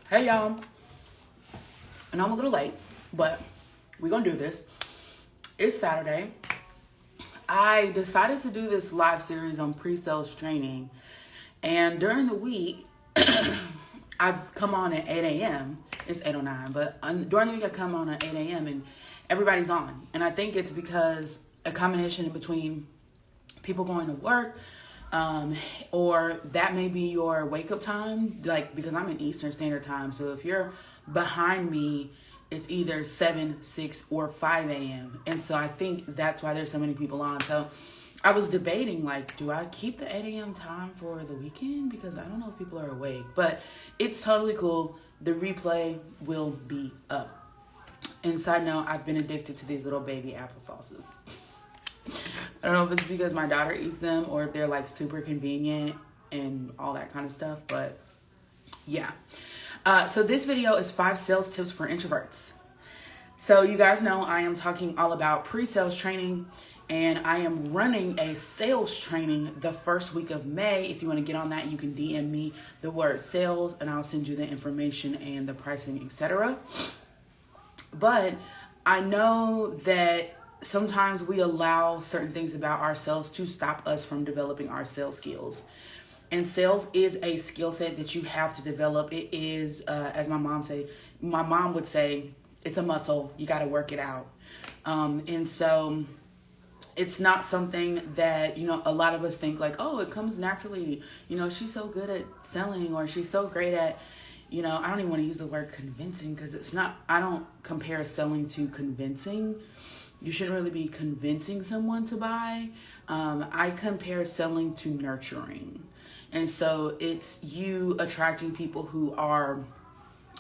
Hey y'all, and I'm a little late, but we're gonna do this. It's Saturday. I decided to do this live series on pre-sales training, and during the week, I come on at 8 a.m. It's 8:09, but during the week I come on at 8 a.m. and everybody's on, and I think it's because a combination between people going to work, or that may be your wake up time, like because I'm in Eastern Standard Time. So if you're behind me, it's either 7, 6, or 5 a.m. And so I think that's why there's so many people on. So I was debating, like, do I keep the 8 a.m. time for the weekend? Because I don't know if people are awake, but it's totally cool. The replay will be up. And side note, I've been addicted to these little baby applesauces. I don't know if it's because my daughter eats them or if they're like super convenient and all that kind of stuff, but yeah. So this video is 5 sales tips for introverts. So you guys know I am talking all about pre-sales training, and I am running a sales training the first week of May. If you want to get on that, you can DM me the word sales and I'll send you the information and the pricing, etc. But I know that sometimes we allow certain things about ourselves to stop us from developing our sales skills. And sales is a skill set that you have to develop. It is, as my mom would say, it's a muscle. You got to work it out. And so it's not something that, a lot of us think like, oh, it comes naturally. She's so good at selling, or she's so great at, I don't even want to use the word convincing, because it's not, I don't compare selling to convincing. You shouldn't really be convincing someone to buy. I compare selling to nurturing. And so it's you attracting people who are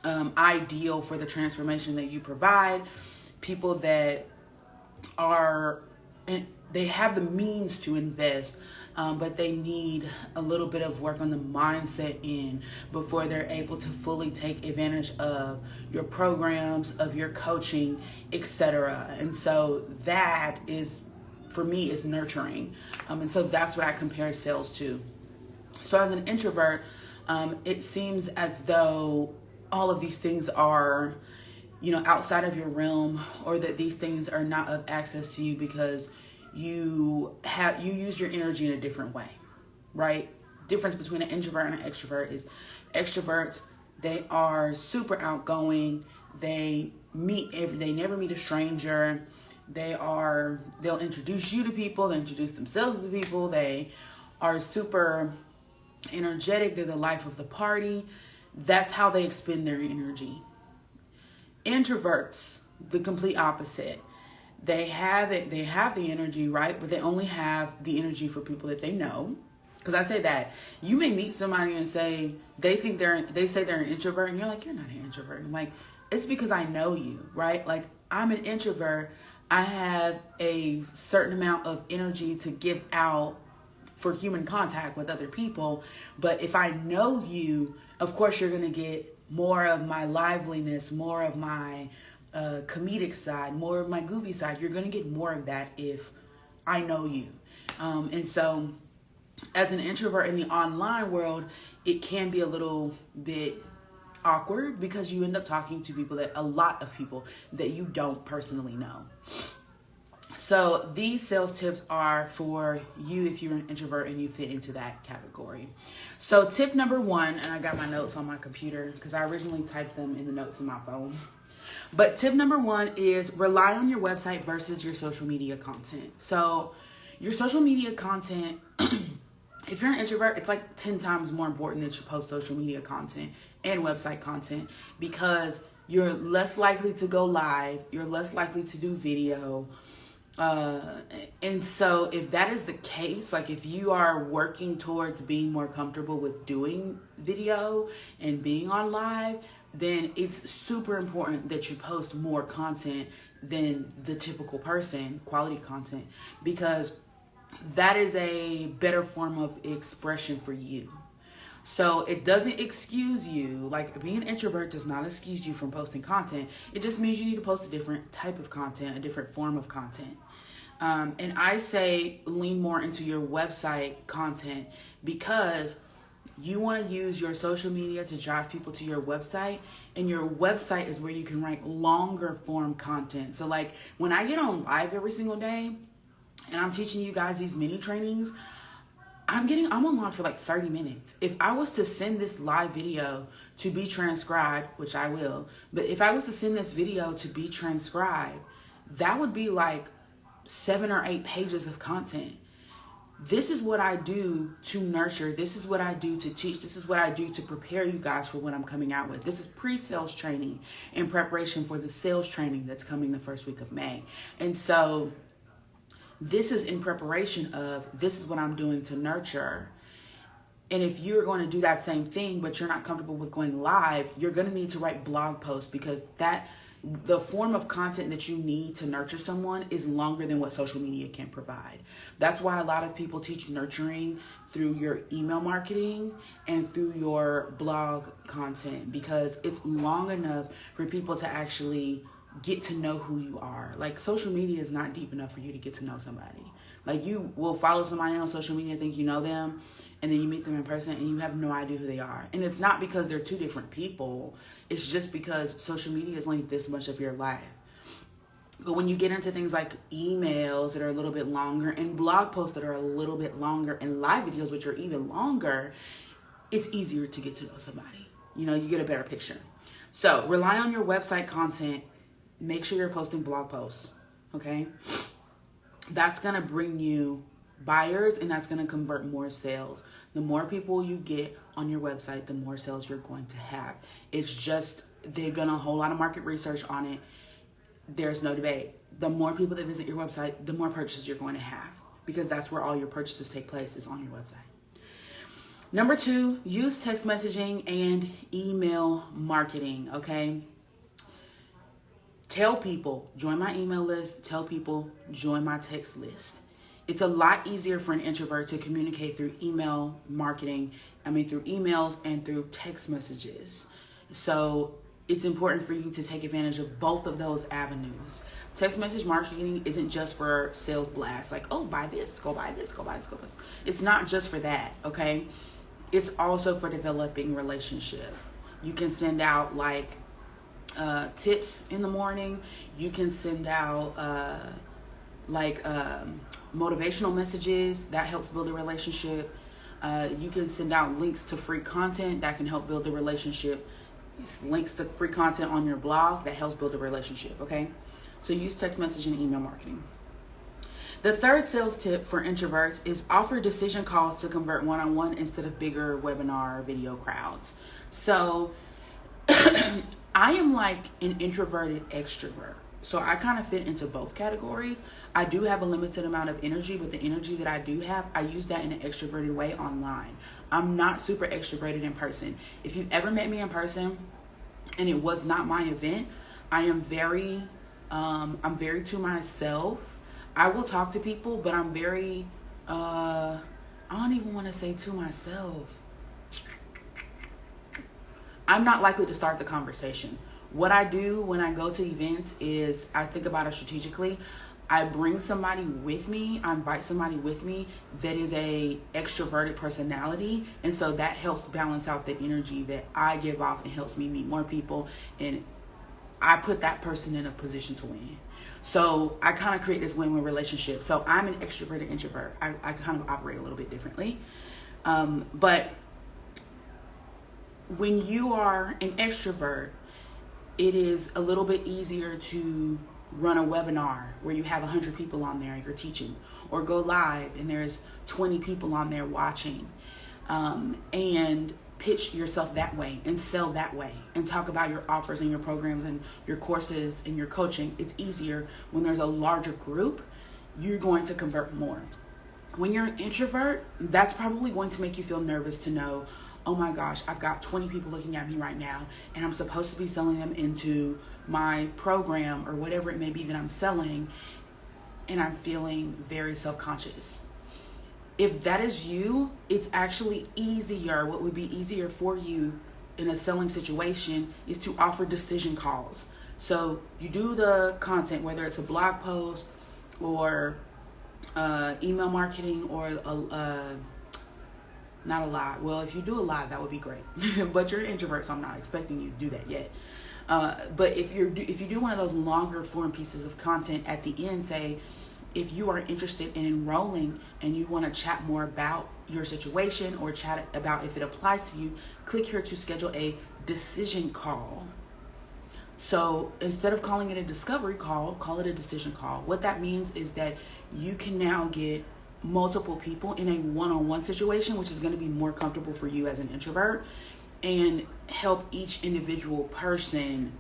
ideal for the transformation that you provide, people that are, they have the means to invest, but they need a little bit of work on the mindset end before they're able to fully take advantage of your programs, of your coaching, etc. And so that is, for me, is nurturing. And so that's what I compare sales to. So as an introvert, it seems as though all of these things are, outside of your realm, or that these things are not of access to you because you use your energy in a different way, right? Difference between an introvert and an extrovert is extroverts, they are super outgoing. They never meet a stranger. They'll introduce you to people. They introduce themselves to people. They are super energetic. They're the life of the party. That's how they expend their energy. Introverts, the complete opposite. They have the energy, right? But they only have the energy for people that they know. Because I say that you may meet somebody and say they say they're an introvert, and you're like, you're not an introvert. I'm like, it's because I know you, right? Like, I'm an introvert. I have a certain amount of energy to give out for human contact with other people. But if I know you, of course, you're going to get more of my liveliness, more of my comedic side, more of my goofy side. You're going to get more of that if I know you. And so as an introvert in the online world, it can be a little bit awkward because you end up talking to a lot of people that you don't personally know. So these sales tips are for you if you're an introvert and you fit into that category. So tip number 1, and I got my notes on my computer because I originally typed them in the notes in my phone. But tip number 1 is rely on your website versus your social media content. So your social media content, if you're an introvert, it's like 10 times more important that you post social media content and website content, because you're less likely to go live. You're less likely to do video. And so if that is the case, like if you are working towards being more comfortable with doing video and being on live, then it's super important that you post more content than the typical person, quality content, because that is a better form of expression for you. So it doesn't excuse you, like being an introvert does not excuse you from posting content. It just means you need to post a different type of content, a different form of content. And I say lean more into your website content, because You want to use your social media to drive people to your website, and your website is where you can write longer form content. So like when I get on live every single day and I'm teaching you guys these mini trainings, I'm on live for like 30 minutes. If I was to send this live video to be transcribed, which I will, but if I was to send this video to be transcribed, that would be like 7 or 8 pages of content. This is what I do to nurture. This is what I do to teach. This is what I do to prepare you guys for what I'm coming out with. This is pre-sales training in preparation for the sales training that's coming the first week of May. And so this is in preparation of, this is what I'm doing to nurture. And if you're going to do that same thing, but you're not comfortable with going live, you're going to need to write blog posts, because the form of content that you need to nurture someone is longer than what social media can provide. That's why a lot of people teach nurturing through your email marketing and through your blog content, because it's long enough for people to actually get to know who you are. Like, social media is not deep enough for you to get to know somebody. Like, you will follow somebody on social media, think you know them, and then you meet them in person and you have no idea who they are. And it's not because they're two different people. It's just because social media is only this much of your life. But when you get into things like emails that are a little bit longer, and blog posts that are a little bit longer, and live videos which are even longer, it's easier to get to know somebody. You know, you get a better picture. So rely on your website content. Make sure you're posting blog posts, okay? That's going to bring you buyers, and that's going to convert more sales. The more people you get on your website, the more sales you're going to have. It's just, they've done a whole lot of market research on it. There's no debate. The more people that visit your website, the more purchases you're going to have, because that's where all your purchases take place, is on your website. Number 2, use text messaging and email marketing, okay? Tell people, join my email list. Tell people, join my text list. It's a lot easier for an introvert to communicate through email marketing. Through emails and through text messages. So it's important for you to take advantage of both of those avenues. Text message marketing isn't just for sales blasts, like, oh, buy this, go buy this, go buy this, go buy this. It's not just for that, okay? It's also for developing relationship. You can send out like tips in the morning. You can send out motivational messages that helps build a relationship. You can send out links to free content that can help build a relationship. Links to free content on your blog that helps build a relationship, okay? So use text message and email marketing. The third sales tip for introverts is offer decision calls to convert one-on-one instead of bigger webinar video crowds. So I am like an introverted extrovert. So I kind of fit into both categories. I do have a limited amount of energy, but the energy that I do have, I use that in an extroverted way online. I'm not super extroverted in person. If you've ever met me in person and it was not my event, I'm very to myself. I will talk to people, but I'm very, I don't even want to say to myself. I'm not likely to start the conversation. What I do when I go to events is I think about it strategically. I bring somebody with me, I invite somebody with me that is a extroverted personality. And so that helps balance out the energy that I give off and helps me meet more people. And I put that person in a position to win. So I kind of create this win-win relationship. So I'm an extroverted introvert. I kind of operate a little bit differently. But when you are an extrovert, it is a little bit easier to run a webinar where you have 100 people on there and you're teaching, or go live and there's 20 people on there watching, and pitch yourself that way and sell that way and talk about your offers and your programs and your courses and your coaching. It's easier when there's a larger group. You're going to convert more. When you're an introvert, that's probably going to make you feel nervous to know, oh my gosh, I've got 20 people looking at me right now and I'm supposed to be selling them into my program or whatever it may be that I'm selling, and I'm feeling very self-conscious. If that is you, it's actually easier. What would be easier for you in a selling situation is to offer decision calls. So you do the content, whether it's a blog post or email marketing or Not a lot. Well, if you do a lot, that would be great. But you're an introvert, so I'm not expecting you to do that yet. But if you do one of those longer form pieces of content at the end, say if you are interested in enrolling and you want to chat more about your situation or chat about if it applies to you, click here to schedule a decision call. So instead of calling it a discovery call, call it a decision call. What that means is that you can now get multiple people in a one-on-one situation, which is going to be more comfortable for you as an introvert, and help each individual person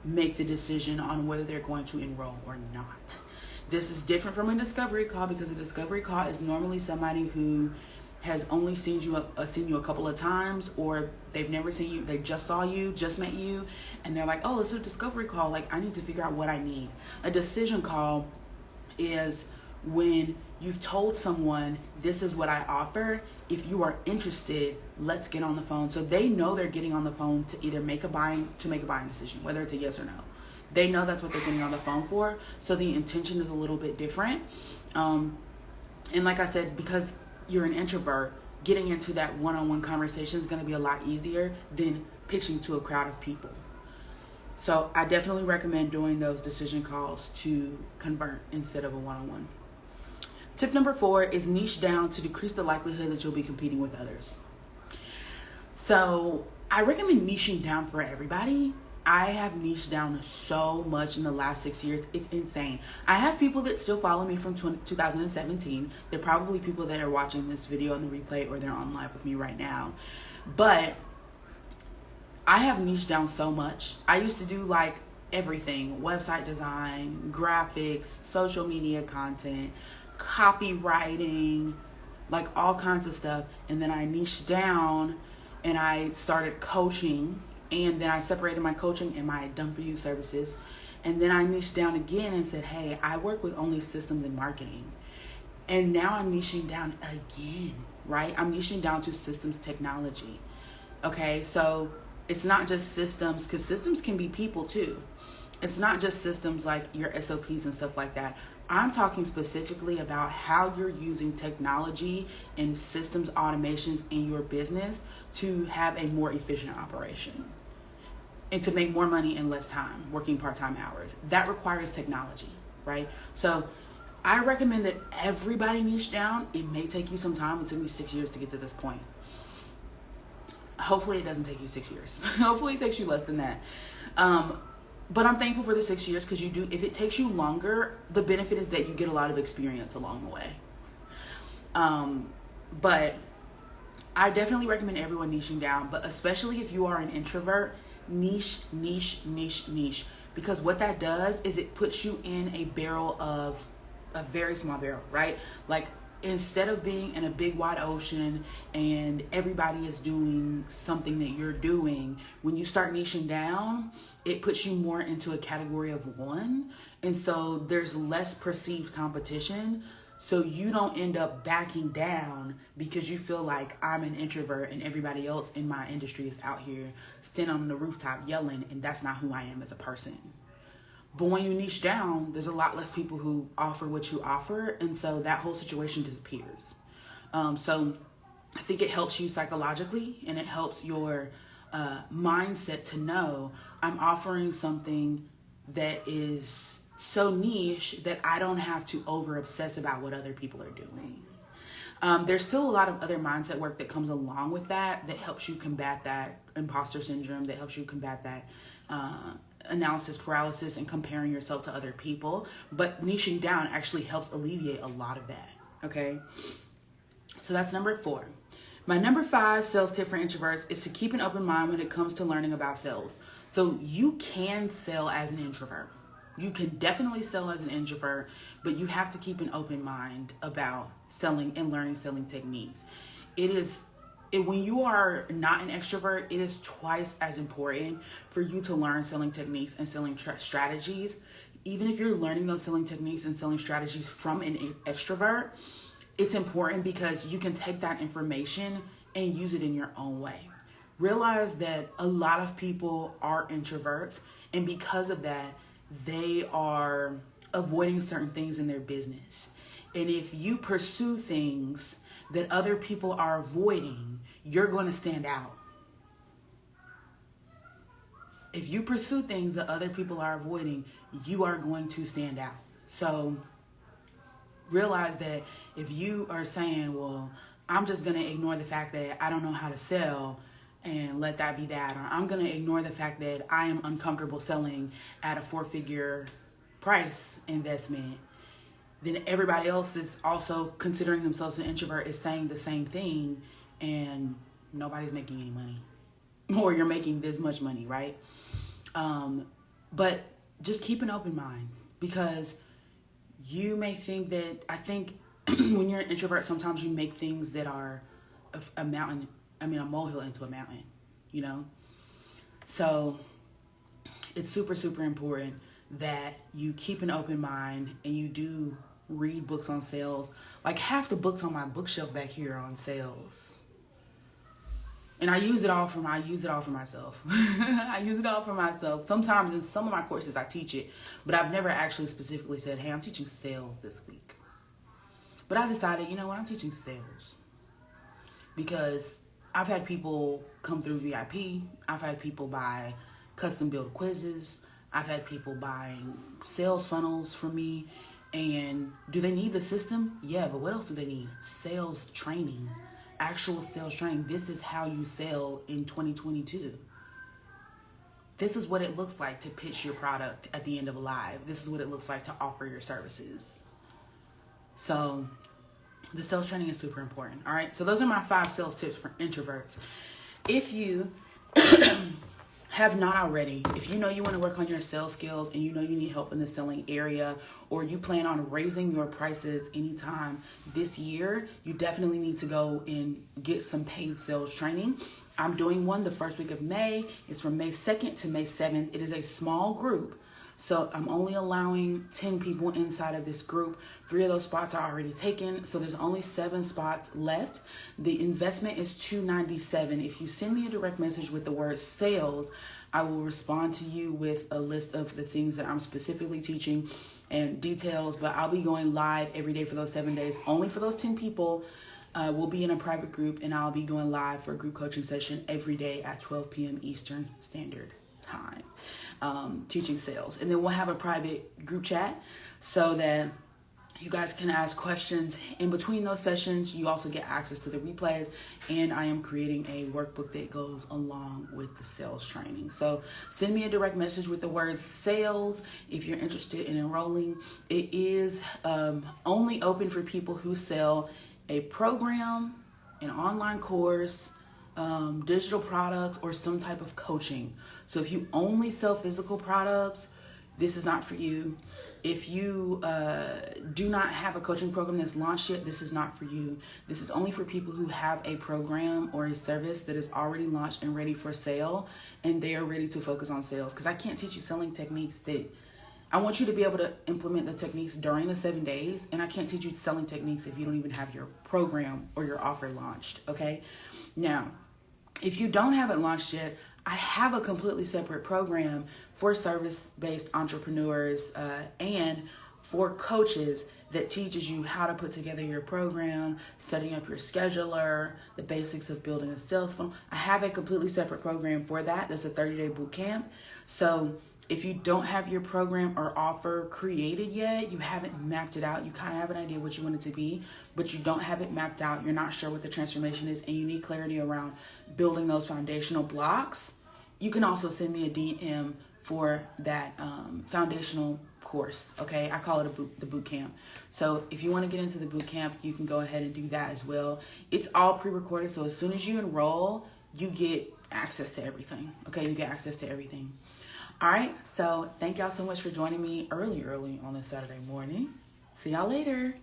make the decision on whether they're going to enroll or not. This is different from a discovery call because a discovery call is normally somebody who has only seen you a couple of times, or they've never seen you, they just saw you, just met you, and they're like, oh, let's do a discovery call. Like, I need to figure out what I need. A decision call is when you've told someone, this is what I offer. If you are interested, let's get on the phone. So they know they're getting on the phone to either make a buying decision, whether it's a yes or no. They know that's what they're getting on the phone for. So the intention is a little bit different. And like I said, because you're an introvert, getting into that one-on-one conversation is going to be a lot easier than pitching to a crowd of people. So I definitely recommend doing those decision calls to convert instead of a one-on-one. Tip number 4 is niche down to decrease the likelihood that you'll be competing with others. So I recommend niching down for everybody. I have niched down so much in the last 6 years. It's insane. I have people that still follow me from 2017. They're probably people that are watching this video on the replay, or they're on live with me right now. But I have niched down so much. I used to do like everything: website design, graphics, social media content, copywriting, like all kinds of stuff. And then I niched down and I started coaching, and then I separated my coaching and my done for you services. And then I niched down again and said, hey, I work with only systems and marketing. And now I'm niching down again, right? I'm niching down to systems technology. Okay, so it's not just systems, because systems can be people too. It's not just systems like your SOPs and stuff like that. I'm talking specifically about how you're using technology and systems automations in your business to have a more efficient operation and to make more money in less time, working part-time hours. That requires technology, right? So I recommend that everybody niche down. It may take you some time. It took me 6 years to get to this point. Hopefully it doesn't take you 6 years. Hopefully it takes you less than that. But I'm thankful for the 6 years, because if it takes you longer, the benefit is that you get a lot of experience along the way. But I definitely recommend everyone niching down, but especially if you are an introvert, niche. Because what that does is it puts you in a very small barrel, right? Like, instead of being in a big wide ocean and everybody is doing something that you're doing, when you start niching down, it puts you more into a category of one. And so there's less perceived competition. So you don't end up backing down because you feel like I'm an introvert and everybody else in my industry is out here standing on the rooftop yelling, and that's not who I am as a person. But when you niche down, there's a lot less people who offer what you offer, and so that whole situation disappears. So I think it helps you psychologically, and it helps your mindset to know I'm offering something that is so niche that I don't have to over obsess about what other people are doing. There's still a lot of other mindset work that comes along with that helps you combat that imposter syndrome, that helps you combat that analysis paralysis and comparing yourself to other people. But niching down actually helps alleviate a lot of that. Okay, so that's number 4. My number 5 sales tip for introverts is to keep an open mind when it comes to learning about sales. So you can sell as an introvert. You can definitely sell as an introvert, but you have to keep an open mind about selling and learning selling techniques. When you are not an extrovert, it is twice as important for you to learn selling techniques and selling strategies. Even if you're learning those selling techniques and selling strategies from an extrovert, it's important because you can take that information and use it in your own way. Realize that a lot of people are introverts, and because of that, they are avoiding certain things in their business. And if you pursue things that other people are avoiding, you're going to stand out. If you pursue things that other people are avoiding, you are going to stand out. So realize that if you are saying, well, I'm just going to ignore the fact that I don't know how to sell and let that be that, or I'm going to ignore the fact that I am uncomfortable selling at a 4-figure price investment, then everybody else is also considering themselves an introvert is saying the same thing, and nobody's making any money, or you're making this much money, right? But just keep an open mind, because you may think that, I think when you're an introvert, sometimes you make things that are a molehill into a mountain, you know? So it's super, super important that you keep an open mind and you do read books on sales. Like half the books on my bookshelf back here are on sales. And I use it all for myself. I use it all for myself. Sometimes in some of my courses I teach it, but I've never actually specifically said, hey, I'm teaching sales this week. But I decided, you know what, I'm teaching sales. Because I've had people come through VIP. I've had people buy custom built quizzes. I've had people buying sales funnels from me. And do they need the system? Yeah, but what else do they need? Sales training. Actual sales training. This is how you sell in 2022. This is what it looks like to pitch your product at the end of a live. This is what it looks like to offer your services. So the sales training is super important. All right. So those are my 5 sales tips for introverts. If you have not already, if you know you want to work on your sales skills and you know you need help in the selling area, or you plan on raising your prices anytime this year, you definitely need to go and get some paid sales training. I'm doing one the first week of May. It's from May 2nd to May 7th. It is a small group, so I'm only allowing 10 people inside of this group. 3 of those spots are already taken, so there's only 7 spots left. The investment is $297. If you send me a direct message with the word sales, I will respond to you with a list of the things that I'm specifically teaching and details, but I'll be going live every day for those 7 days. Only for those 10 people. We'll be in a private group, and I'll be going live for a group coaching session every day at 12 p.m. Eastern Standard Time, teaching sales. And then we'll have a private group chat so that you guys can ask questions in between those sessions. You also get access to the replays, and I am creating a workbook that goes along with the sales training. So send me a direct message with the word sales if you're interested in enrolling. It is only open for people who sell a program, an online course, digital products, or some type of coaching. So if you only sell physical products, this is not for you. If you do not have a coaching program that's launched yet, this is not for you. This is only for people who have a program or a service that is already launched and ready for sale, and they are ready to focus on sales. Because I can't teach you selling techniques that I want you to be able to implement the techniques during the 7 days, and I can't teach you selling techniques if you don't even have your program or your offer launched, okay? Now, if you don't have it launched yet, I have a completely separate program for service-based entrepreneurs and for coaches that teaches you how to put together your program, setting up your scheduler, the basics of building a sales funnel. I have a completely separate program for that. That's a 30-day boot camp. So if you don't have your program or offer created yet, you haven't mapped it out, you kind of have an idea what you want it to be, but you don't have it mapped out, you're not sure what the transformation is, and you need clarity around building those foundational blocks, you can also send me a DM for that foundational course, okay? I call it the boot camp. So if you want to get into the boot camp, you can go ahead and do that as well. It's all pre-recorded, so as soon as you enroll, you get access to everything, okay? You get access to everything. All right, so thank y'all so much for joining me early on this Saturday morning. See y'all later.